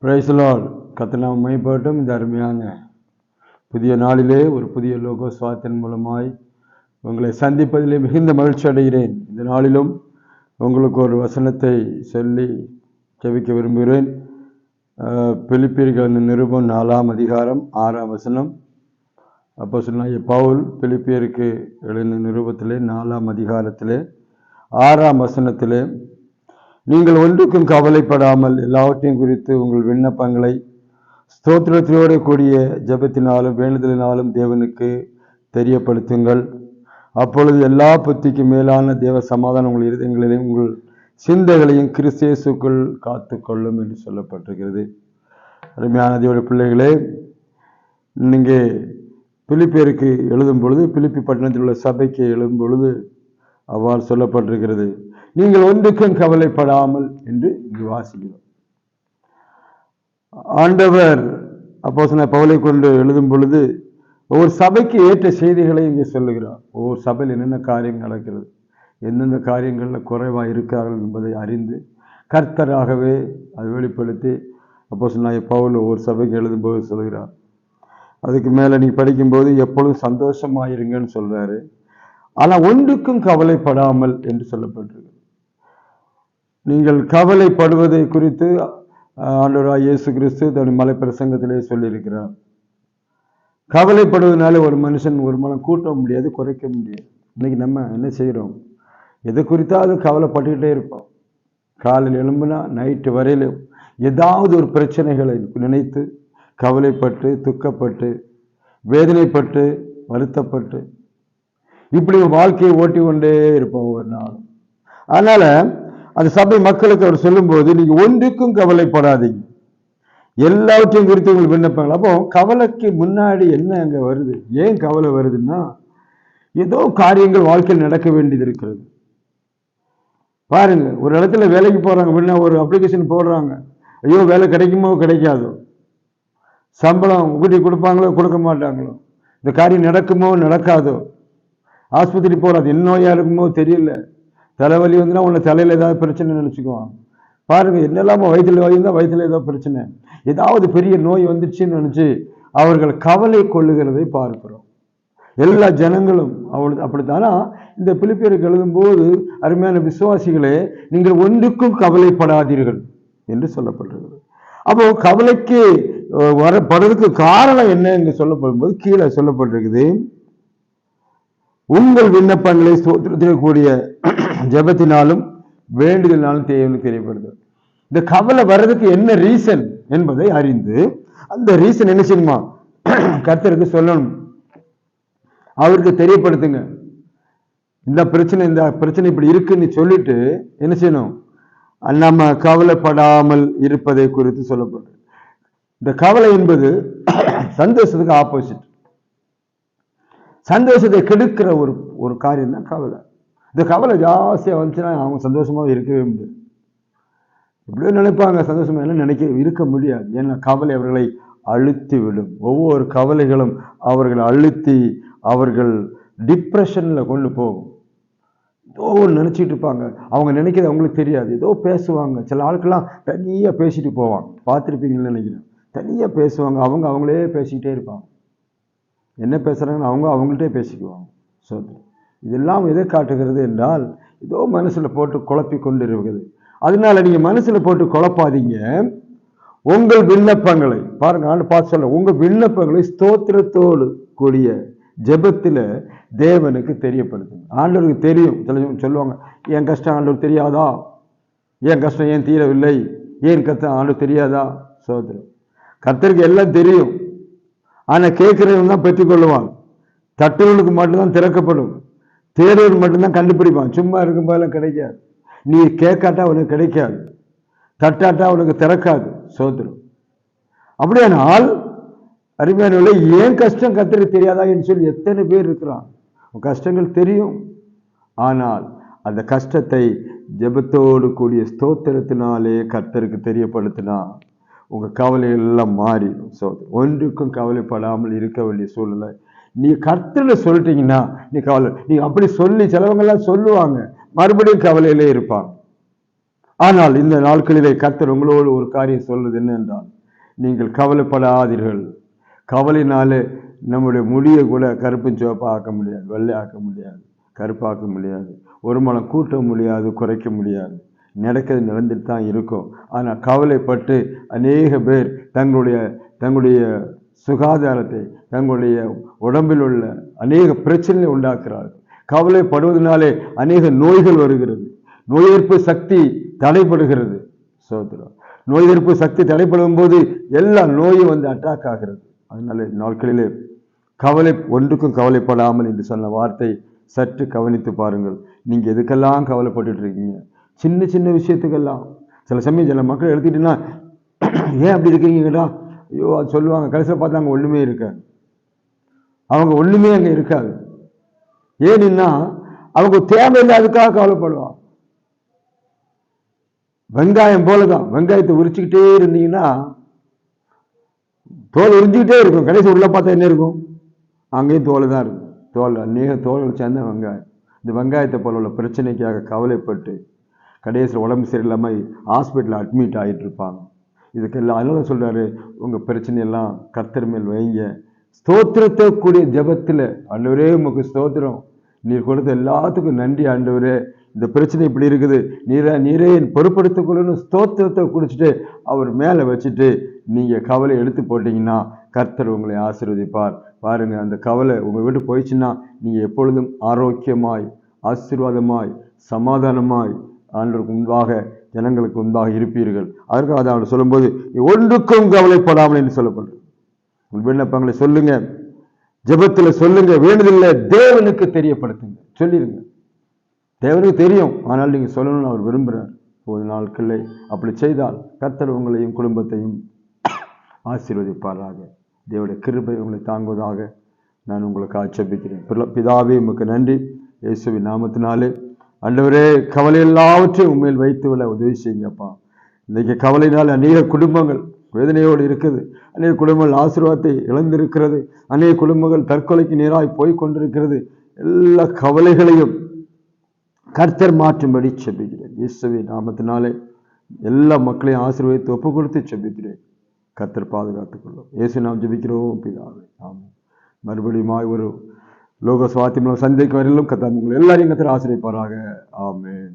Praise the Lord. கர்த்தர் நாமம் மகிமைப்படட்டும். இந்த அருமையான புதிய நாளிலே ஒரு புதிய லோகோ சுவாத்தின் மூலமாய் உங்களை சந்திப்பதிலே மிகுந்த மகிழ்ச்சி அடைகிறேன். இந்த நாளிலும் உங்களுக்கு ஒரு வசனத்தை சொல்லி ஜெபிக்க விரும்புகிறேன். பிலிப்பியர்கள் நிருபம் 4ஆம் அதிகாரம் 6ஆம் வசனம். அப்போஸ்தலனாகிய பவுல் பிலிப்பியருக்கு எழுதின நிருபத்திலே 4ஆம் அதிகாரத்திலே 6ஆம் வசனத்திலே, நீங்கள் ஒன்றுக்கும் கவலைப்படாமல் எல்லாவற்றையும் குறித்து உங்கள் விண்ணப்பங்களை ஸ்தோத்திரத்தோடு கூடிய ஜெபத்தினாலும் வேண்டுதலினாலும் தேவனுக்கு தெரியப்படுத்துங்கள். அப்பொழுது எல்லா புத்திக்கு மேலான தேவ சமாதானம் உங்கள் இருதயங்களையும் உங்கள் சிந்தைகளையும் கிறிஸ்து இயேசுக்குள் காத்துக்கொள்ளும் என்று சொல்லப்பட்டிருக்கிறது. அருமையான தேவனுடைய பிள்ளைகளே, நீங்கள் பிலிப்பியருக்கு எழுதும் பொழுது, பிலிப்பி பட்டணத்தில் உள்ள சபைக்கு எழுதும் பொழுது அவ்வாறு சொல்லப்பட்டிருக்கிறது. நீங்கள் ஒன்றுக்கும் கவலைப்படாமல் என்று இங்கு வாசிக்கிறோம். ஆண்டவர் அப்போஸ்தலனாகிய பவுலை கொண்டு எழுதும் பொழுது ஒவ்வொரு சபைக்கு ஏற்ற செய்திகளை இங்கே சொல்லுகிறார். ஒவ்வொரு சபையில் என்னென்ன காரியங்கள் நடக்கிறது, எந்தெந்த காரியங்களில் குறைவாக இருக்கிறார்கள் என்பதை அறிந்து கர்த்தராகவே அதை வெளிப்படுத்தி அப்போஸ்தலனாகிய பவுல் ஒவ்வொரு சபைக்கு எழுதும்போது சொல்கிறார். அதுக்கு மேலே நீங்கள் படிக்கும்போது எப்பொழுதும் சந்தோஷமாயிருங்கன்னு சொல்கிறாரு. ஆனால் ஒன்றுக்கும் கவலைப்படாமல் என்று சொல்லப்பட்டிருக்கு. நீங்கள் கவலைப்படுவதை குறித்து ஆண்டவராகிய இயேசு கிறிஸ்து தன்னுடைய மலை பிரசங்கத்திலே சொல்லியிருக்கிறார். கவலைப்படுவதனால ஒரு மனுஷன் ஒரு மனம் கூட்ட முடியாது, குறைக்க முடியாது. இன்னைக்கு நம்ம என்ன செய்கிறோம், எதை குறித்தாவது கவலைப்பட்டுக்கிட்டே இருப்போம். காலையில் எழும்புனா நைட்டு வரையிலும் ஏதாவது ஒரு பிரச்சனைகளை நினைத்து கவலைப்பட்டு துக்கப்பட்டு வேதனைப்பட்டு வருத்தப்பட்டு இப்படி வாழ்க்கையை ஓட்டி கொண்டே இருப்போம் ஒவ்வொரு நாளும். அதனால அந்த சபை மக்களுக்கு அவர் சொல்லும்போது, நீங்க ஒன்றுக்கும் கவலைப்படாதீங்க, எல்லாவற்றையும் குறித்து உங்களுக்கு விண்ணப்பங்கள். அப்போ கவலைக்கு முன்னாடி என்ன அங்க வருது, ஏன் கவலை வருதுன்னா, ஏதோ காரியங்கள் வாழ்க்கையில் நடக்க வேண்டியது இருக்கிறது. பாருங்க, ஒரு இடத்துல வேலைக்கு போறாங்க, முன்ன ஒரு அப்ளிகேஷன் போடுறாங்க, ஐயோ வேலை கிடைக்குமோ கிடைக்காதோ, சம்பளம் கூட்டி கொடுப்பாங்களோ கொடுக்க மாட்டாங்களோ, இந்த காரியம் நடக்குமோ நடக்காதோ, ஆஸ்பத்திரி போறது என்ன நோயா இருக்குமோ தெரியல, தலைவலி வந்துன்னா உன்னை தலையில் ஏதாவது பிரச்சனை நினச்சிக்குவாங்க. பாருங்க, என்னெல்லாமோ வயிற்றுல நோய் இருந்தால் வயிற்றுல ஏதாவது பிரச்சனை, ஏதாவது பெரிய நோய் வந்துடுச்சுன்னு நினச்சி அவர்கள் கவலை கொள்ளுகிறதை பார்க்கிறோம். எல்லா ஜனங்களும் அப்படித்தானா இந்த பிலிப்பியருக்கு எழுதும்போது, அருமையான விசுவாசிகளே, நீங்கள் ஒன்றுக்கும் கவலைப்படாதீர்கள் என்று சொல்லப்பட்டிருக்கிறது. அப்போ கவலைக்கு வரப்படுறதுக்கு காரணம் என்ன என்று சொல்லப்படும் போது கீழே சொல்லப்பட்டிருக்குது, உங்கள் விண்ணப்பங்களை ஸ்தோத்திரத்திற்குரிய ஜெபத்தினாலும் வேண்டுதலினாலும் தேவனுக்கு தெரியப்படுது. இந்த கவலை வர்றதுக்கு என்ன ரீசன் என்பதை அறிந்து அந்த ரீசன் என்ன செய்யணுமா, கர்த்தருக்கு சொல்லணும், அவருக்கு தெரியப்படுத்துங்க. இந்த பிரச்சனை இப்படி இருக்குன்னு சொல்லிட்டு என்ன செய்யணும், நம்ம கவலைப்படாமல் இருப்பதை குறித்து சொல்லப்படும். இந்த கவலை என்பது சந்தோஷத்துக்கு ஆப்போசிட். சந்தோஷத்தை கெடுக்கிற ஒரு காரியம் தான் கவலை. இந்த கவலை ஜாஸ்தியாக வந்துச்சுன்னா அவங்க சந்தோஷமாக இருக்கவே முடியாது. எப்படியோ நினைப்பாங்க, சந்தோஷமா என்ன இருக்க முடியாது. ஏன்னா கவலை அவர்களை அழுத்தி விடும். ஒவ்வொரு கவலைகளும் அவர்கள் அழுத்தி அவர்கள் டிப்ரெஷன்ல கொண்டு போகும். ஏதோ நினைச்சிட்டு இருப்பாங்க, அவங்க நினைக்கிறது அவங்களுக்கு தெரியாது, ஏதோ பேசுவாங்க. சில ஆட்கள்லாம் தனியாக பேசிட்டு போவாங்க, பார்த்துருப்பீங்கன்னு நினைக்கிறேன். தனியாக பேசுவாங்க, அவங்களே பேசிக்கிட்டே இருப்பாங்க. என்ன பேசுகிறாங்கன்னு அவங்கள்ட்டே பேசிக்குவாங்க. ஸோ இதெல்லாம் எதை காட்டுகிறது என்றால், ஏதோ மனசில் போட்டு குழப்பி கொண்டு இருக்குது. அதனால நீங்கள் மனசில் போட்டு குழப்பாதீங்க. உங்கள் விண்ணப்பங்களை பாருங்க, ஆண்டு பார்த்து சொல்ல, உங்கள் விண்ணப்பங்களை ஸ்தோத்திரத்தோடு கூடிய ஜெபத்தில் தேவனுக்கு தெரியப்படுத்துங்க. ஆண்டவருக்கு தெரியும். சொல்லுவாங்க, என் கஷ்டம் ஆண்டவருக்கு தெரியாதா, என் கஷ்டம் ஏன் தீரவில்லை, ஏன் கஷ்டம் ஆண்டவருக்கு தெரியாதா. சோதரம், கர்த்தருக்கு எல்லாம் தெரியும். ஆனால் கேட்கிறவன் தான் பெற்றுக்கொள்ளுவான். தட்டுவனுக்கு மட்டும்தான் திறக்கப்படும், தேடுவன் மட்டும்தான் கண்டுபிடிப்பான். சும்மா இருக்கும் போதெல்லாம் கிடைக்காது. நீ கேட்காட்டா உனக்கு கிடைக்காது, தட்டாட்டா உனக்கு திறக்காது. சோதரம், அப்படியானால் அருமையான ஏன் கஷ்டம் கர்த்தருக்கு தெரியாதா என்று சொல்லி எத்தனை பேர் இருக்கிறான். கஷ்டங்கள் தெரியும், ஆனால் அந்த கஷ்டத்தை ஜெபத்தோடு கூடிய ஸ்தோத்திரத்தினாலே கர்த்தருக்கு தெரியப்படுத்தினா உங்க கவலைகள் எல்லாம் மாறிடும். சோதரம், ஒன்றுக்கும் கவலைப்படாமல் இருக்க வேண்டிய சூழ்நிலை நீ கர்த்தரை சொல்லிட்டீங்கன்னா நீ கவலை, நீ அப்படி சொல்லி சிலவங்கெல்லாம் சொல்லுவாங்க, மறுபடியும் கவலையிலே இருப்பாங்க. ஆனால் இந்த நாட்களிலே கர்த்தர் உங்களோடு ஒரு காரியம் சொல்றது என்னென்றால், நீங்கள் கவலைப்படாதீர்கள். கவலைனாலே நம்முடைய முடியை கூட கருப்பும் சிவப்பாக ஆக்க முடியாது, வெள்ளை ஆக்க முடியாது, கருப்பாக்க முடியாது, ஒரு மனம் கூட்ட முடியாது, குறைக்க முடியாது. நடக்கிறது நடந்துட்டு தான் இருக்கும். ஆனால் கவலைப்பட்டு அநேக பேர் தங்களுடைய சுகாதாரத்தை, தங்களுடைய உடம்பில் உள்ள அநேக பிரச்சனைகளை உண்டாக்குறார்கள். கவலைப்படுவதனாலே அநேக நோய்கள் வருகிறது. நோய் எதிர்ப்பு சக்தி தடைப்படுகிறது. சோதரம், நோய் எதிர்ப்பு சக்தி தடைப்படும் போது எல்லா நோயும் அட்டாக் ஆகிறது. அதனால நாட்களிலே ஒன்றுக்கும் கவலைப்படாமல் என்று சொன்ன வார்த்தை சற்று கவனித்து பாருங்கள். நீங்க எதுக்கெல்லாம் கவலைப்பட்டு இருக்கீங்க? சின்ன சின்ன விஷயத்துக்கெல்லாம். சில சமயம் சில மக்கள் எடுத்துக்கிட்டீங்கன்னா, ஏன் அப்படி இருக்கீங்க கேட்டா, ஐயோ அது சொல்லுவாங்க. கடைசியில் பார்த்தா அங்கே ஒண்ணுமே இருக்காது. அவங்க ஒண்ணுமே அங்கே இருக்காது. ஏன்னா அவங்க தேவையில்லாததுக்காக கவலைப்படுவாங்க. வெங்காயம் போலதான். வெங்காயத்தை உரிச்சுக்கிட்டே இருந்தீங்கன்னா தோல் உறிஞ்சிக்கிட்டே இருக்கும். கடைசி உள்ள பார்த்தா என்ன இருக்கும்? அங்கேயும் தோல் தான் இருக்கும். தோல் அநேக தோல் சேர்ந்த வெங்காயம். இந்த வெங்காயத்தை போல உள்ள பிரச்சனைக்காக கவலைப்பட்டு கடைசியில் உடம்பு சரியில்லாமல் ஹாஸ்பிட்டலில் அட்மிட் ஆகிட்டு இருப்பாங்க. இதுக்கெல்லாம் அதனால சொல்றாரு, உங்க பிரச்சனையெல்லாம் கர்த்தர் மேல் வைங்க. ஸ்தோத்திரத்தை கூடிய ஜபத்தில், ஆண்டவரே உமக்கு ஸ்தோத்திரம், நீர் கொடுத்த எல்லாத்துக்கும் நன்றி ஆண்டவரே, இந்த பிரச்சனை இப்படி இருக்குது, நீரே பொறுப்படுத்திக் கொள்ளணும் ஸ்தோத்திரத்தை குடிச்சிட்டு அவர் மேலே வச்சுட்டு நீங்க கவலை எடுத்து போட்டீங்கன்னா கர்த்தர் உங்களை ஆசீர்வதிப்பார். பாருங்க, அந்த கவலை உங்க வீட்டு போயிடுச்சுன்னா நீங்க எப்பொழுதும் ஆரோக்கியமாய், ஆசீர்வாதமாய், சமாதானமாய் ஆண்டவருக்கு முன்பாக, ஜனங்களுக்கு முன்பாக இருப்பீர்கள். அதற்காக அதை அவர் சொல்லும்போது ஒன்றுக்கும் கவலைப்படாமல் என்று சொல்லப்படுறது. உங்கள் விண்ணப்பங்களை சொல்லுங்க, ஜெபத்துல சொல்லுங்க, வேண்டுதல்ல தேவனுக்கு தெரியப்படுத்துங்க, சொல்லிடுங்க. தேவனுக்கு தெரியும், ஆனால் நீங்க சொல்லணும்னு அவர் விரும்புகிறார். ஒரு நாட்களில் அப்படி செய்தால் கர்த்தர் உங்களையும் குடும்பத்தையும் ஆசீர்வதிப்பாராக. தேவனுடைய கிருபை உங்களை தாங்குவதாக நான் உங்களுக்கு ஆட்சேபிக்கிறேன். பிதாவே உமக்கு நன்றி, இயேசுவின் நாமத்தினாலே. ஆண்டவரே, கவலை எல்லாவற்றையும் உண்மையில் வைத்து விட உதவி செய்யுங்கப்பா. இன்றைக்கு கவலையினால் அநேக குடும்பங்கள் வேதனையோடு இருக்குது. அநேக குடும்பங்கள் ஆசீர்வாதத்தை இழந்திருக்கிறது. அநேக குடும்பங்கள் தற்கொலைக்கு நேராய் போய் கொண்டிருக்கிறது. எல்லா கவலைகளையும் கர்த்தர் மாற்றும்படி செபிக்கிறேன். இயேசுவின் நாமத்தினாலே எல்லா மக்களையும் ஆசீர்வதித்து ஒப்பு கொடுத்து செபிக்கிறேன். கர்த்தர் பாதுகாத்துக் கொள்ளும். இயேசு நாம் ஜெபிக்கிறோம் பிதாவே, ஆமென். மறுபடியும் ஒரு லோக சுவாத்தியம் சந்தைக்கு வரையிலும் கர்த்தர் உங்களை எல்லாரையும் கர்த்தர் ஆசீர்வதிப்பாராக. ஆமென்.